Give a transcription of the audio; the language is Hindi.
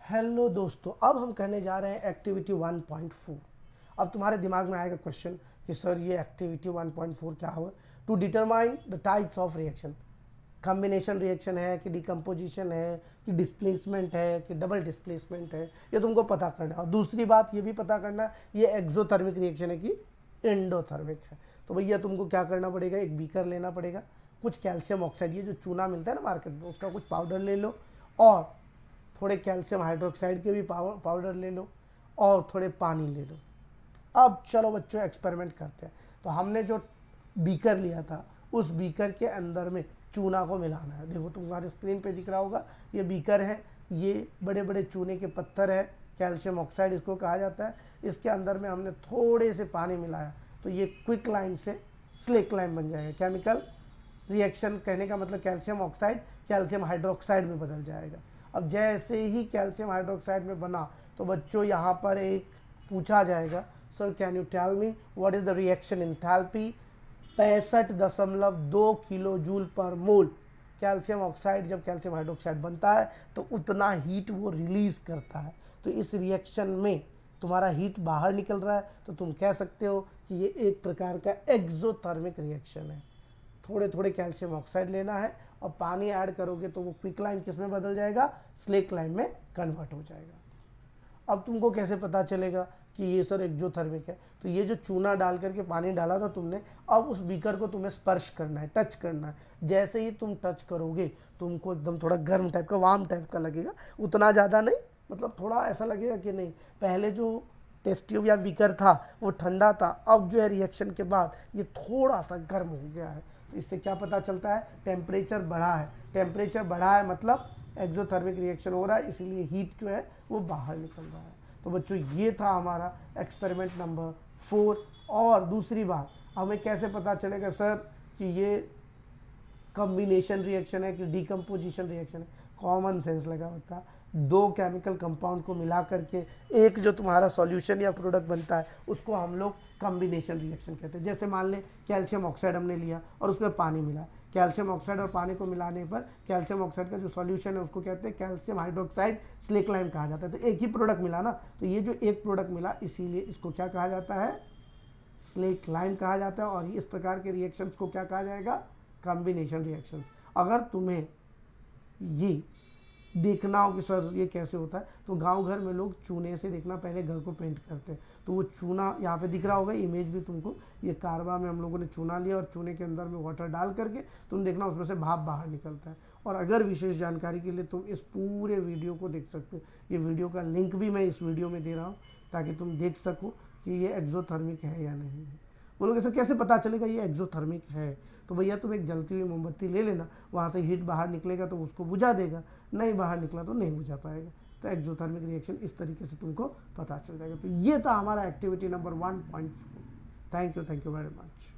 हेलो दोस्तों, अब हम करने जा रहे हैं एक्टिविटी 1.4। अब तुम्हारे दिमाग में आएगा क्वेश्चन कि सर ये एक्टिविटी 1.4 क्या हो। To determine the types of reaction, combination reaction है कि डिकम्पोजिशन है कि डिस्प्लेसमेंट है कि डबल डिस्प्लेसमेंट है, ये तुमको पता करना है। और दूसरी बात ये भी पता करना है ये एक्सोथर्मिक रिएक्शन है कि एंडोथर्मिक है। तो भैया तुमको क्या करना पड़ेगा, एक बीकर लेना पड़ेगा, कुछ कैल्शियम ऑक्साइड, ये जो चूना मिलता है ना मार्केट में, उसका कुछ पाउडर ले लो, और थोड़े कैल्शियम हाइड्रोक्साइड के भी पाउडर ले लो, और थोड़े पानी ले लो। अब चलो बच्चों एक्सपेरिमेंट करते हैं। तो हमने जो बीकर लिया था उस बीकर के अंदर में चूना को मिलाना है। देखो तुम्हारे स्क्रीन पे दिख रहा होगा, ये बीकर है, ये बड़े बड़े चूने के पत्थर है, कैल्शियम ऑक्साइड इसको कहा जाता है। इसके अंदर में हमने थोड़े से पानी मिलाया तो ये क्विक लाइम से स्लेक लाइम बन जाएगा। केमिकल रिएक्शन कहने का मतलब कैल्शियम ऑक्साइड कैल्शियम हाइड्रोक्साइड में बदल जाएगा। अब जैसे ही कैल्शियम हाइड्रोक्साइड में बना तो बच्चों यहाँ पर एक पूछा जाएगा, sir can you tell me what is the reaction enthalpy. 65.2 kilo joule per mole calcium oxide जब कैल्शियम हाइड्रोक्साइड बनता है तो उतना हीट वो रिलीज करता है। तो इस रिएक्शन में तुम्हारा हीट बाहर निकल रहा है, तो तुम कह सकते हो कि ये एक प्रकार का एक्सोथर्मिक रिएक्शन है। थोड़े थोड़े कैल्शियम ऑक्साइड लेना है और पानी ऐड करोगे तो वो क्विक लाइम किस में बदल जाएगा, स्लेक लाइम में कन्वर्ट हो जाएगा। अब तुमको कैसे पता चलेगा कि ये सर एक्सोथर्मिक है, तो ये जो चूना डाल करके पानी डाला था तुमने, अब उस बीकर को तुम्हें स्पर्श करना है, टच करना है। जैसे ही तुम टच करोगे तुमको एकदम थोड़ा गर्म टाइप का, वार्म टाइप का लगेगा, उतना ज़्यादा नहीं, मतलब थोड़ा ऐसा लगेगा कि नहीं पहले जो टेस्ट ट्यूब या बीकर था वो ठंडा था, अब जो है रिएक्शन के बाद ये थोड़ा सा गर्म हो गया है। तो इससे क्या पता चलता है, टेम्परेचर बढ़ा है। टेम्परेचर बढ़ा है मतलब एक्सोथर्मिक रिएक्शन हो रहा है, इसीलिए हीट जो है वो बाहर निकल रहा है। तो बच्चों ये था हमारा एक्सपेरिमेंट नंबर 4। और दूसरी बात, हमें कैसे पता चलेगा सर कि ये कॉम्बिनेशन रिएक्शन है कि डिकम्पोजिशन रिएक्शन है। कॉमन सेंस लगा होता, दो केमिकल कंपाउंड को मिला करके एक जो तुम्हारा सॉल्यूशन या प्रोडक्ट बनता है उसको हम लोग कॉम्बिनेशन रिएक्शन कहते हैं। जैसे मान लें कैल्शियम ऑक्साइड हमने लिया और उसमें पानी मिला, कैल्शियम ऑक्साइड और पानी को मिलाने पर कैल्शियम ऑक्साइड का जो सॉल्यूशन है उसको कहते हैं कैल्शियम हाइड्रोक्साइड स्लेक लाइम कहा जाता है। तो एक ही प्रोडक्ट मिला ना, तो ये जो एक प्रोडक्ट मिला इसीलिए इसको क्या कहा जाता है, स्लेक लाइम कहा जाता है। और इस प्रकार के रिएक्शंस को क्या कहा जाएगा, कॉम्बिनेशन रिएक्शंस। अगर तुम्हें ये देखना हो कि सर ये कैसे होता है, तो गांव घर में लोग चूने से देखना पहले घर को पेंट करते हैं। तो वो चूना यहाँ पे दिख रहा होगा, इमेज भी तुमको, ये कारवा में हम लोगों ने चूना लिया और चूने के अंदर में वाटर डाल करके तुम देखना उसमें से भाप बाहर निकलता है। और अगर विशेष जानकारी के लिए तुम इस पूरे वीडियो को देख सकते हो, ये वीडियो का लिंक भी मैं इस वीडियो में दे रहा हूँ ताकि तुम देख सको कि ये एक्सोथर्मिक है या नहीं है। बोलोगे सर कैसे पता चलेगा ये एक्सोथर्मिक है, तो भैया तुम एक जलती हुई मोमबत्ती ले लेना, वहाँ से हीट बाहर निकलेगा तो उसको बुझा देगा, नहीं बाहर निकला तो नहीं बुझा पाएगा। तो एक्सोथर्मिक रिएक्शन इस तरीके से तुमको पता चल जाएगा। तो ये था हमारा activity number 1.4। Thank you very much.